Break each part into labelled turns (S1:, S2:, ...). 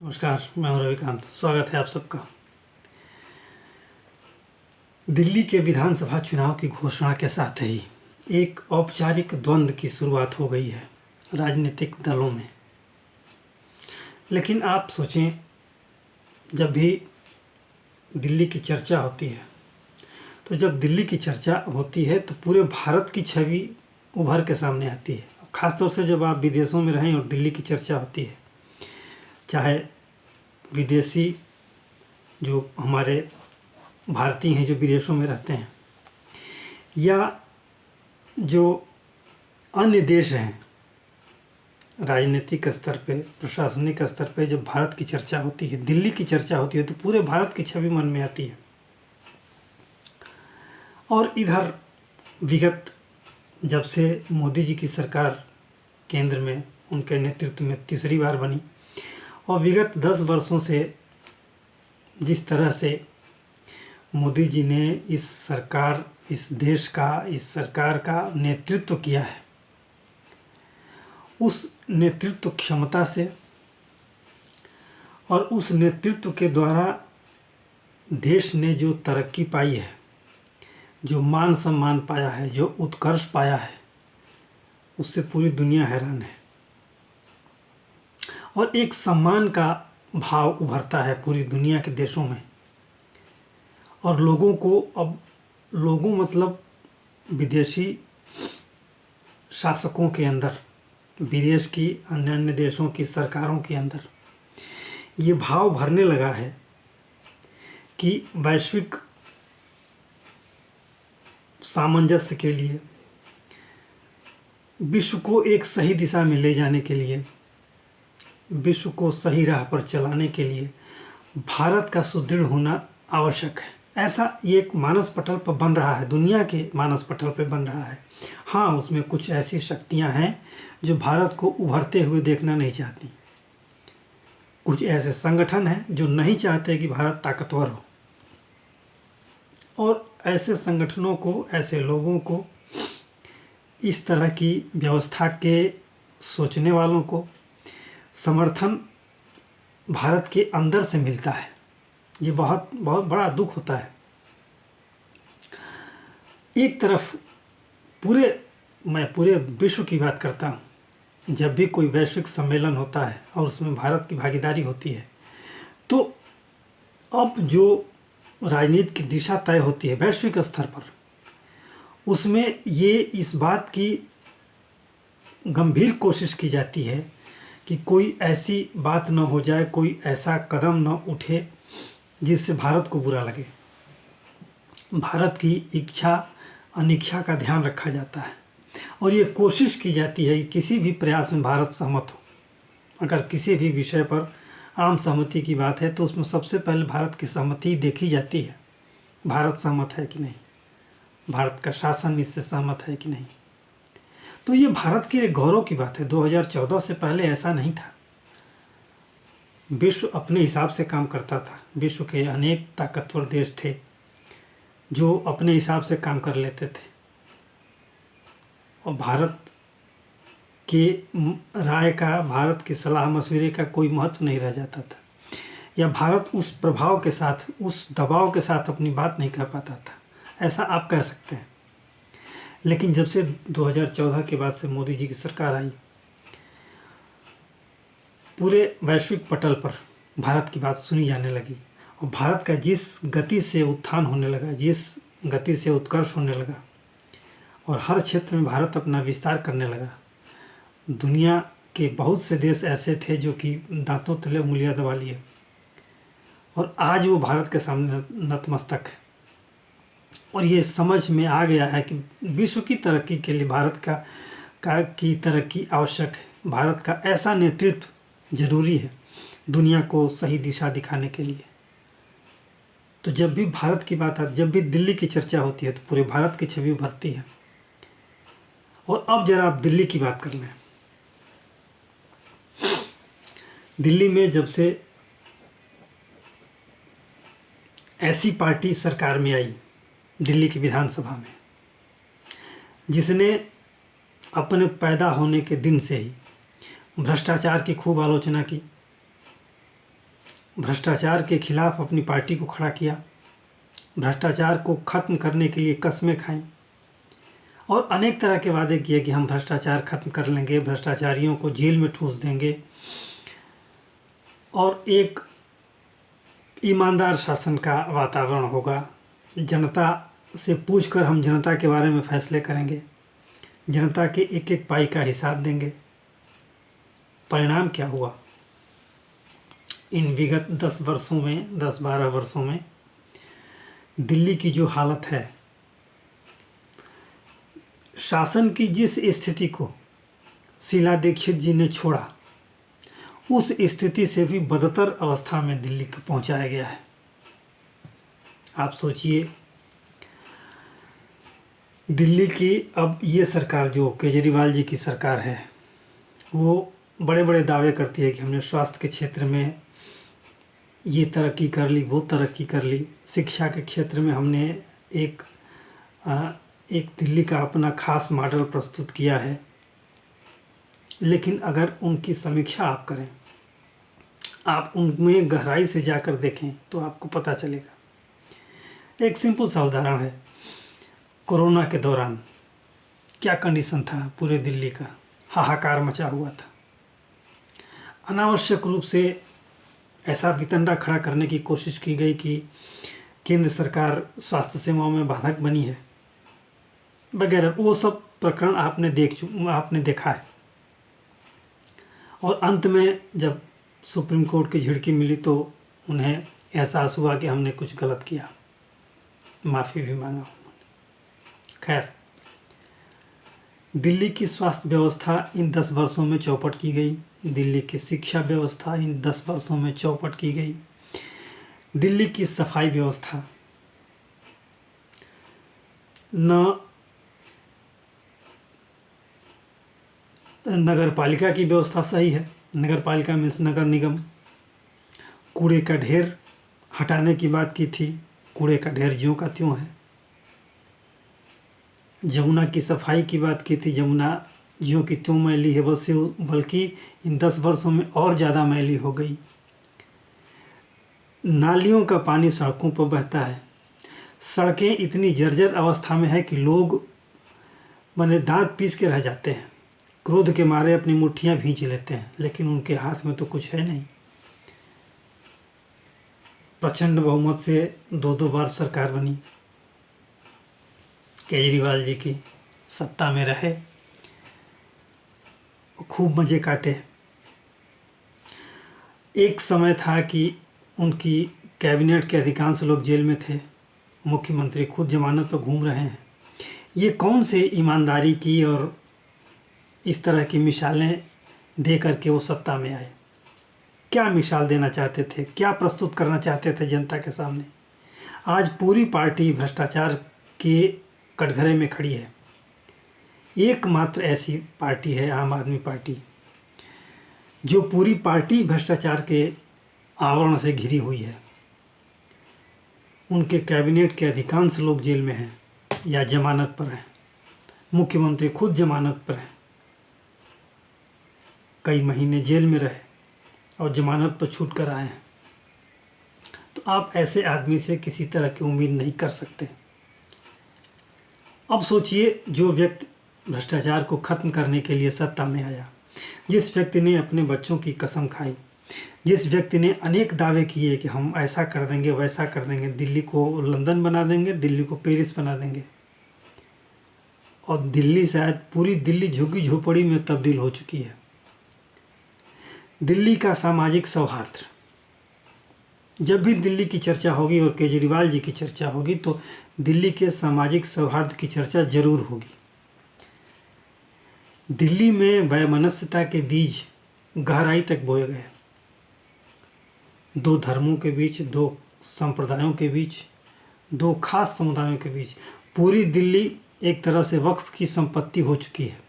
S1: नमस्कार, मैं हूं रविकांत। स्वागत है आप सबका। दिल्ली के विधानसभा चुनाव की घोषणा के साथ ही एक औपचारिक द्वंद्व की शुरुआत हो गई है राजनीतिक दलों में। लेकिन आप सोचें, जब भी दिल्ली की चर्चा होती है तो जब दिल्ली की चर्चा होती है तो पूरे भारत की छवि उभर के सामने आती है। ख़ासतौर से जब आप विदेशों में रहें और दिल्ली की चर्चा होती है, चाहे विदेशी जो हमारे भारतीय हैं जो विदेशों में रहते हैं, या जो अन्य देश हैं, राजनीतिक स्तर पे, प्रशासनिक स्तर पे जब भारत की चर्चा होती है, दिल्ली की चर्चा होती है, तो पूरे भारत की छवि मन में आती है। और इधर विगत जब से मोदी जी की सरकार केंद्र में उनके नेतृत्व में तीसरी बार बनी, और विगत 10 वर्षों से जिस तरह से मोदी जी ने इस सरकार का नेतृत्व किया है, उस नेतृत्व क्षमता से और उस नेतृत्व के द्वारा देश ने जो तरक्की पाई है, जो मान सम्मान पाया है, जो उत्कर्ष पाया है, उससे पूरी दुनिया हैरान है। और एक सम्मान का भाव उभरता है पूरी दुनिया के देशों में। और लोगों मतलब विदेशी शासकों के अंदर, विदेश की अन्य देशों की सरकारों के अंदर ये भाव भरने लगा है कि वैश्विक सामंजस्य के लिए, विश्व को एक सही दिशा में ले जाने के लिए, विश्व को सही राह पर चलाने के लिए भारत का सुदृढ़ होना आवश्यक है। ऐसा ये एक मानस पटल पर बन रहा है, दुनिया के मानस पटल पर बन रहा है। हाँ, उसमें कुछ ऐसी शक्तियां हैं जो भारत को उभरते हुए देखना नहीं चाहती। कुछ ऐसे संगठन हैं जो नहीं चाहते कि भारत ताकतवर हो, और ऐसे संगठनों को, ऐसे लोगों को, इस तरह की व्यवस्था के सोचने वालों को समर्थन भारत के अंदर से मिलता है। ये बहुत बहुत बड़ा दुख होता है। एक तरफ मैं पूरे विश्व की बात करता हूँ। जब भी कोई वैश्विक सम्मेलन होता है और उसमें भारत की भागीदारी होती है, तो अब जो राजनीति की दिशा तय होती है वैश्विक स्तर पर, उसमें ये इस बात की गंभीर कोशिश की जाती है कि कोई ऐसी बात न हो जाए, कोई ऐसा कदम न उठे जिससे भारत को बुरा लगे। भारत की इच्छा अनिच्छा का ध्यान रखा जाता है, और ये कोशिश की जाती है कि किसी भी प्रयास में भारत सहमत हो। अगर किसी भी विषय पर आम सहमति की बात है तो उसमें सबसे पहले भारत की सहमति देखी जाती है। भारत सहमत है कि नहीं, भारत का शासन इससे सहमत है कि नहीं। तो ये भारत के लिए गौरव की बात है। 2014 से पहले ऐसा नहीं था। विश्व अपने हिसाब से काम करता था। विश्व के अनेक ताकतवर देश थे जो अपने हिसाब से काम कर लेते थे, और भारत के राय का, भारत की सलाह मशवरे का कोई महत्व नहीं रह जाता था, या भारत उस प्रभाव के साथ, उस दबाव के साथ अपनी बात नहीं कह पाता था। ऐसा आप कह सकते हैं। लेकिन जब से 2014 के बाद से मोदी जी की सरकार आई, पूरे वैश्विक पटल पर भारत की बात सुनी जाने लगी, और भारत का जिस गति से उत्थान होने लगा, जिस गति से उत्कर्ष होने लगा, और हर क्षेत्र में भारत अपना विस्तार करने लगा। दुनिया के बहुत से देश ऐसे थे जो कि दांतों तले उंगलियां दबा लिए, और आज वो भारत के सामने नतमस्तक है। और ये समझ में आ गया है कि विश्व की तरक्की के लिए भारत की तरक्की आवश्यक है। भारत का ऐसा नेतृत्व जरूरी है दुनिया को सही दिशा दिखाने के लिए। तो जब भी भारत की बात आती, जब भी दिल्ली की चर्चा होती है, तो पूरे भारत की छवि उभरती है। और अब जरा आप दिल्ली की बात कर लें। दिल्ली में जब से ऐसी पार्टी सरकार में आई, दिल्ली की विधानसभा में, जिसने अपने पैदा होने के दिन से ही भ्रष्टाचार की खूब आलोचना की, भ्रष्टाचार के खिलाफ अपनी पार्टी को खड़ा किया, भ्रष्टाचार को ख़त्म करने के लिए कस्में खाईं और अनेक तरह के वादे किए कि हम भ्रष्टाचार खत्म कर लेंगे, भ्रष्टाचारियों को जेल में ठूस देंगे और एक ईमानदार शासन का वातावरण होगा। जनता से पूछकर हम जनता के बारे में फैसले करेंगे, जनता के एक एक पाई का हिसाब देंगे। परिणाम क्या हुआ? इन विगत 10 वर्षों में, 10-12 वर्षों में दिल्ली की जो हालत है, शासन की जिस स्थिति को शीला दीक्षित जी ने छोड़ा, उस स्थिति से भी बदतर अवस्था में दिल्ली को पहुंचाया गया है। आप सोचिए, दिल्ली की अब ये सरकार जो केजरीवाल जी की सरकार है, वो बड़े बड़े दावे करती है कि हमने स्वास्थ्य के क्षेत्र में ये तरक्की कर ली, वो तरक्की कर ली, शिक्षा के क्षेत्र में हमने एक दिल्ली का अपना खास मॉडल प्रस्तुत किया है। लेकिन अगर उनकी समीक्षा आप करें, आप उनमें गहराई से जाकर देखें तो आपको पता चलेगा। एक सिंपल सा उदाहरण है, कोरोना के दौरान क्या कंडीशन था पूरे दिल्ली का, हाहाकार मचा हुआ था। अनावश्यक रूप से ऐसा वितंडा खड़ा करने की कोशिश की गई कि केंद्र सरकार स्वास्थ्य सेवाओं में बाधक बनी है वगैरह। वो सब प्रकरण आपने देखा है। और अंत में जब सुप्रीम कोर्ट की झिड़की मिली तो उन्हें एहसास हुआ कि हमने कुछ गलत किया, माफ़ी भी मांगा उन्होंने। खैर, दिल्ली की स्वास्थ्य व्यवस्था इन 10 वर्षों में चौपट की गई, दिल्ली की शिक्षा व्यवस्था इन 10 वर्षों में चौपट की गई, दिल्ली की सफाई व्यवस्था, न नगर पालिका की व्यवस्था सही है। नगर पालिका मीन्स नगर निगम। कूड़े का ढेर हटाने की बात की थी, कूड़े का ढेर ज्यों का त्यों है। जमुना की सफाई की बात की थी, जमुना ज्यों की त्यों मैली है, बल्कि इन 10 वर्षों में और ज़्यादा मैली हो गई। नालियों का पानी सड़कों पर बहता है, सड़कें इतनी जर्जर अवस्था में है कि लोग माने दांत पीस के रह जाते हैं, क्रोध के मारे अपनी मुट्ठियां भींच लेते हैं, लेकिन उनके हाथ में तो कुछ है नहीं। प्रचंड बहुमत से 2-2 बार सरकार बनी, केजरीवाल जी की सत्ता में रहे, खूब मज़े काटे। एक समय था कि उनकी कैबिनेट के अधिकांश लोग जेल में थे, मुख्यमंत्री खुद जमानत पर घूम रहे हैं। ये कौन से ईमानदारी की और इस तरह की मिसालें दे करके वो सत्ता में आए? क्या मिसाल देना चाहते थे, क्या प्रस्तुत करना चाहते थे जनता के सामने? आज पूरी पार्टी भ्रष्टाचार के कटघरे में खड़ी है। एकमात्र ऐसी पार्टी है आम आदमी पार्टी, जो पूरी पार्टी भ्रष्टाचार के आवरण से घिरी हुई है। उनके कैबिनेट के अधिकांश लोग जेल में हैं या जमानत पर हैं, मुख्यमंत्री खुद जमानत पर हैं, कई महीने जेल में रहे और जमानत पर छूट कर आए हैं। तो आप ऐसे आदमी से किसी तरह की उम्मीद नहीं कर सकते। अब सोचिए, जो व्यक्ति भ्रष्टाचार को ख़त्म करने के लिए सत्ता में आया, जिस व्यक्ति ने अपने बच्चों की कसम खाई, जिस व्यक्ति ने अनेक दावे किए कि हम ऐसा कर देंगे, वैसा कर देंगे, दिल्ली को लंदन बना देंगे, दिल्ली को पेरिस बना देंगे, और दिल्ली शायद पूरी दिल्ली झुग्गी झोपड़ी में तब्दील हो चुकी है। दिल्ली का सामाजिक सौहार्द, जब भी दिल्ली की चर्चा होगी और केजरीवाल जी की चर्चा होगी तो दिल्ली के सामाजिक सौहार्द की चर्चा जरूर होगी। दिल्ली में वैमनस्यता के बीज गहराई तक बोए गए, 2 धर्मों के बीच, 2 संप्रदायों के बीच, 2 खास समुदायों के बीच पूरी दिल्ली एक तरह से वक्फ की संपत्ति हो चुकी है।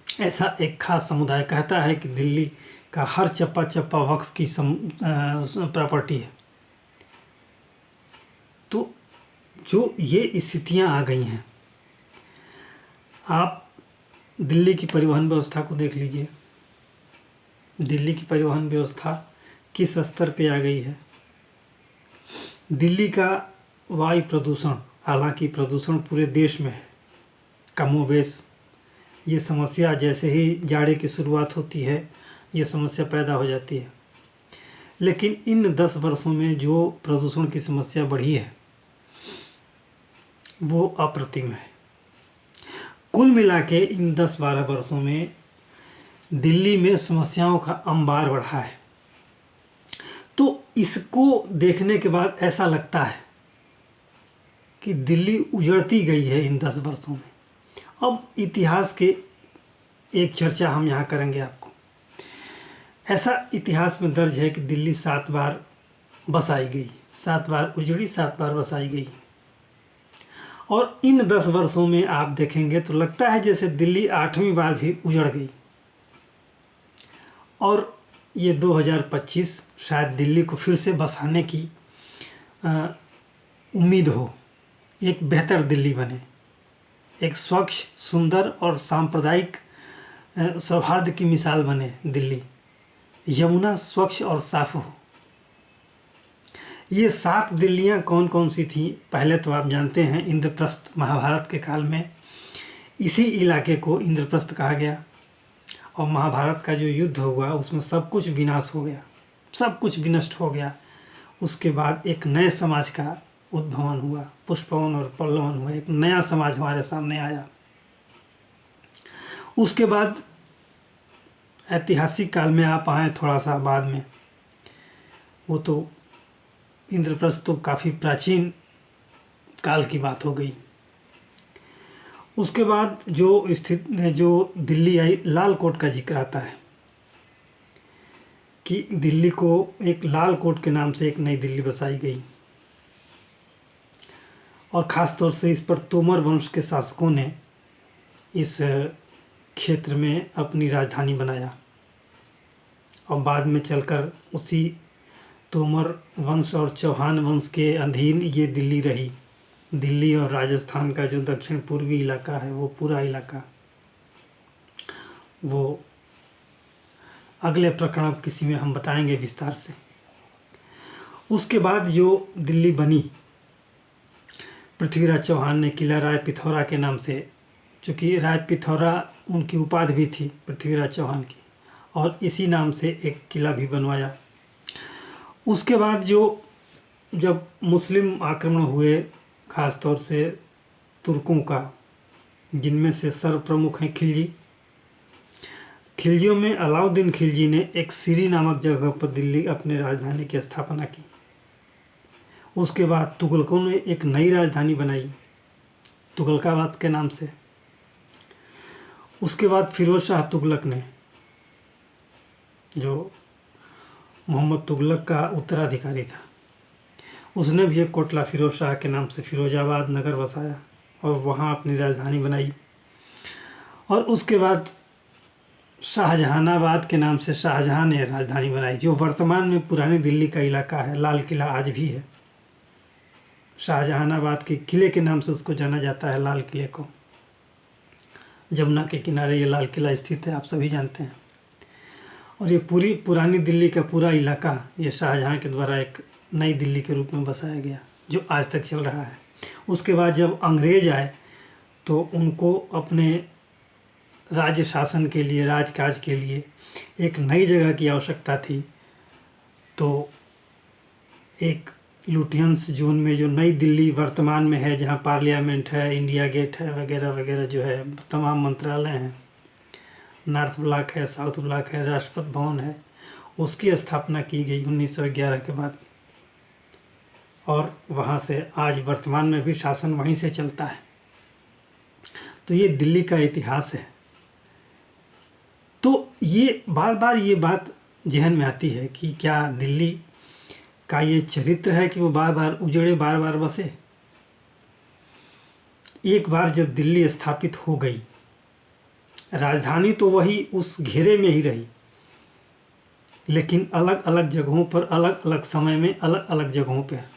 S1: ऐसा एक खास समुदाय कहता है कि दिल्ली का हर चप्पा चप्पा वक्फ की प्रॉपर्टी है। तो जो ये स्थितियां आ गई हैं, आप दिल्ली की परिवहन व्यवस्था को देख लीजिए। दिल्ली की परिवहन व्यवस्था किस स्तर पे आ गई है। दिल्ली का वायु प्रदूषण, हालांकि प्रदूषण पूरे देश में है कमोबेश, ये समस्या जैसे ही जाड़े की शुरुआत होती है ये समस्या पैदा हो जाती है। लेकिन इन 10 वर्षों में जो प्रदूषण की समस्या बढ़ी है वो अप्रतिम है। कुल मिला के इन 10-12 वर्षों में दिल्ली में समस्याओं का अंबार बढ़ा है। तो इसको देखने के बाद ऐसा लगता है कि दिल्ली उजड़ती गई है इन 10 वर्षों में। अब इतिहास के एक चर्चा हम यहाँ करेंगे आपको। ऐसा इतिहास में दर्ज है कि दिल्ली 7 बार बसाई गई, 7 बार उजड़ी, 7 बार बसाई गई। और इन 10 वर्षों में आप देखेंगे तो लगता है जैसे दिल्ली 8वीं बार भी उजड़ गई। और ये 2025 शायद दिल्ली को फिर से बसाने की उम्मीद हो, एक बेहतर दिल्ली बने, एक स्वच्छ, सुंदर और सांप्रदायिक सौहार्द की मिसाल बने दिल्ली, यमुना स्वच्छ और साफ हो। ये 7 दिल्लियाँ कौन कौन सी थीं पहले तो आप जानते हैं। इंद्रप्रस्थ, महाभारत के काल में इसी इलाके को इंद्रप्रस्थ कहा गया और महाभारत का जो युद्ध हुआ उसमें सब कुछ विनाश हो गया, सब कुछ विनष्ट हो गया। उसके बाद एक नए समाज का उद्भवन हुआ, पुष्पवन और पल्लवन हुआ, एक नया समाज हमारे सामने आया। उसके बाद ऐतिहासिक काल में आप आए थोड़ा सा बाद में, वो तो इंद्रप्रस्थ तो काफ़ी प्राचीन काल की बात हो गई। उसके बाद जो दिल्ली आई, लाल कोट का जिक्र आता है कि दिल्ली को एक लाल कोट के नाम से एक नई दिल्ली बसाई गई और ख़ास तौर से इस पर तोमर वंश के शासकों ने इस क्षेत्र में अपनी राजधानी बनाया और बाद में चलकर उसी तोमर वंश और चौहान वंश के अधीन ये दिल्ली रही। दिल्ली और राजस्थान का जो दक्षिण पूर्वी इलाका है वो पूरा इलाका, वो अगले प्रकरण किसी में हम बताएंगे विस्तार से। उसके बाद जो दिल्ली बनी, पृथ्वीराज चौहान ने किला राय पिथौरा के नाम से, चूँकि राय पिथौरा उनकी उपाधि भी थी पृथ्वीराज चौहान की, और इसी नाम से एक किला भी बनवाया। उसके बाद जब मुस्लिम आक्रमण हुए, ख़ास तौर से तुर्कों का, जिनमें से सर्वप्रमुख हैं खिलजी, खिलजियों में अलाउद्दीन खिलजी ने एक सिरी नामक जगह पर दिल्ली अपने राजधानी की स्थापना की। उसके बाद तुगलकों ने एक नई राजधानी बनाई तुगलकाबाद के नाम से। उसके बाद फिरोज शाह तुगलक ने, जो मोहम्मद तुगलक का उत्तराधिकारी था, उसने भी एक कोटला फिरोज शाह के नाम से फिरोजाबाद नगर बसाया और वहाँ अपनी राजधानी बनाई। और उसके बाद शाहजहानाबाद के नाम से शाहजहां ने राजधानी बनाई, जो वर्तमान में पुरानी दिल्ली का इलाका है। लाल किला आज भी है, शाहजहानाबाद के किले के नाम से उसको जाना जाता है, लाल किले को। जमुना के किनारे ये लाल किला स्थित है, आप सभी जानते हैं। और ये पूरी पुरानी दिल्ली का पूरा इलाका ये शाहजहां के द्वारा एक नई दिल्ली के रूप में बसाया गया, जो आज तक चल रहा है। उसके बाद जब अंग्रेज आए तो उनको अपने राज्य शासन के लिए, राजकाज के लिए एक नई जगह की आवश्यकता थी। तो एक लुटियंस जोन में जो नई दिल्ली वर्तमान में है, जहाँ पार्लियामेंट है, इंडिया गेट है, वगैरह वगैरह जो है, तमाम मंत्रालय हैं, नॉर्थ ब्लॉक है, साउथ ब्लॉक है, राष्ट्रपति भवन है, उसकी स्थापना की गई 1911 के बाद। और वहाँ से आज वर्तमान में भी शासन वहीं से चलता है। तो ये दिल्ली का इतिहास है। तो ये बार बार ये बात जहन में आती है कि क्या दिल्ली का ये चरित्र है कि वो बार बार उजड़े, बार बार बसे। एक बार जब दिल्ली स्थापित हो गई, राजधानी तो वही उस घेरे में ही रही, लेकिन अलग अलग जगहों पर, अलग अलग समय में, अलग अलग जगहों पर।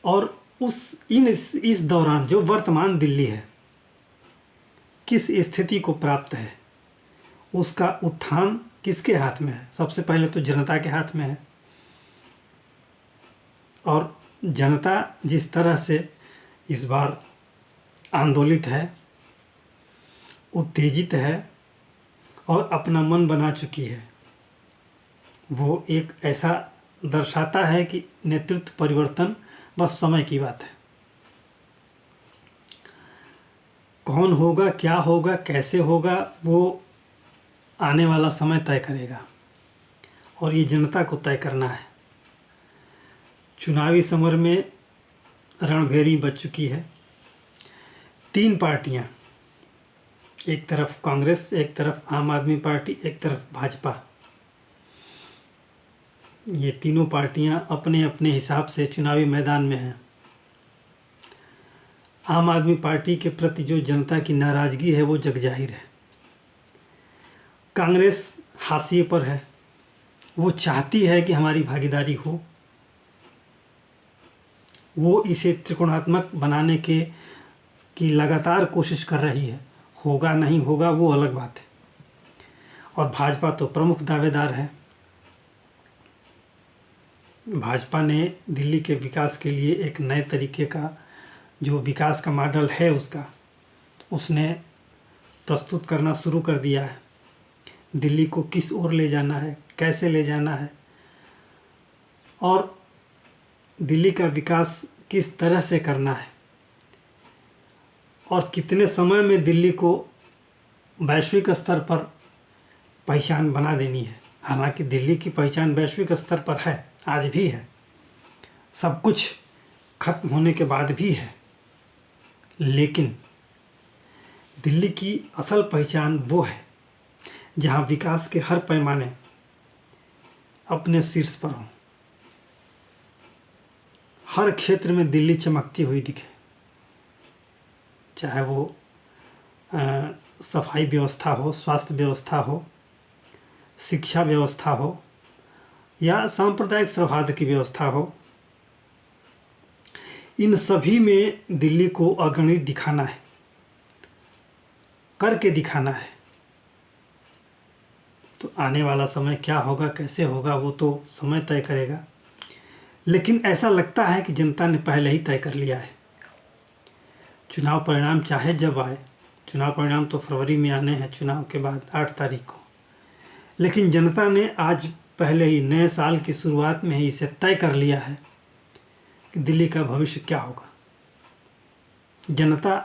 S1: और इस दौरान जो वर्तमान दिल्ली है किस स्थिति को प्राप्त है, उसका उत्थान किसके हाथ में है? सबसे पहले तो जनता के हाथ में है। और जनता जिस तरह से इस बार आंदोलित है, उत्तेजित है और अपना मन बना चुकी है, वो एक ऐसा दर्शाता है कि नेतृत्व परिवर्तन बस समय की बात है। कौन होगा, क्या होगा, कैसे होगा, वो आने वाला समय तय करेगा और ये जनता को तय करना है। चुनावी समर में रणभेरी बज चुकी है। 3 पार्टियां, एक तरफ कांग्रेस, एक तरफ आम आदमी पार्टी, एक तरफ भाजपा, ये तीनों पार्टियां अपने अपने हिसाब से चुनावी मैदान में हैं। आम आदमी पार्टी के प्रति जो जनता की नाराज़गी है वो जगजाहिर है। कांग्रेस हाशिए पर है, वो चाहती है कि हमारी भागीदारी हो, वो इसे त्रिकोणात्मक बनाने की लगातार कोशिश कर रही है। होगा नहीं होगा वो अलग बात है। और भाजपा तो प्रमुख दावेदार है। भाजपा ने दिल्ली के विकास के लिए एक नए तरीके का जो विकास का मॉडल है उसने प्रस्तुत करना शुरू कर दिया है। दिल्ली को किस ओर ले जाना है, कैसे ले जाना है और दिल्ली का विकास किस तरह से करना है और कितने समय में दिल्ली को वैश्विक स्तर पर पहचान बना देनी है। हालांकि दिल्ली की पहचान वैश्विक स्तर पर है, आज भी है, सब कुछ खत्म होने के बाद भी है, लेकिन दिल्ली की असल पहचान वो है जहां विकास के हर पैमाने अपने शीर्ष पर हों, हर क्षेत्र में दिल्ली चमकती हुई दिखे, चाहे वो सफाई व्यवस्था हो, स्वास्थ्य व्यवस्था हो, शिक्षा व्यवस्था हो या सांप्रदायिक सौहार्द की व्यवस्था हो। इन सभी में दिल्ली को अग्रणी दिखाना है, करके दिखाना है। तो आने वाला समय क्या होगा, कैसे होगा, वो तो समय तय करेगा, लेकिन ऐसा लगता है कि जनता ने पहले ही तय कर लिया है। चुनाव परिणाम चाहे जब आए, चुनाव परिणाम तो फरवरी में आने हैं, चुनाव के बाद 8 तारीख को, लेकिन जनता ने आज पहले ही नए साल की शुरुआत में ही इसे तय कर लिया है कि दिल्ली का भविष्य क्या होगा। जनता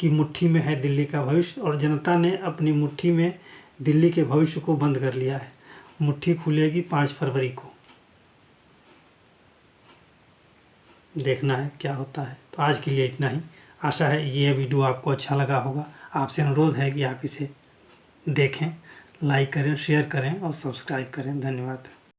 S1: की मुट्ठी में है दिल्ली का भविष्य और जनता ने अपनी मुट्ठी में दिल्ली के भविष्य को बंद कर लिया है। मुट्ठी खुलेगी 5 फरवरी को, देखना है क्या होता है। तो आज के लिए इतना ही। आशा है ये वीडियो आपको अच्छा लगा होगा। आपसे अनुरोध है कि आप इसे देखें, लाइक करें, शेयर करें और सब्सक्राइब करें। धन्यवाद।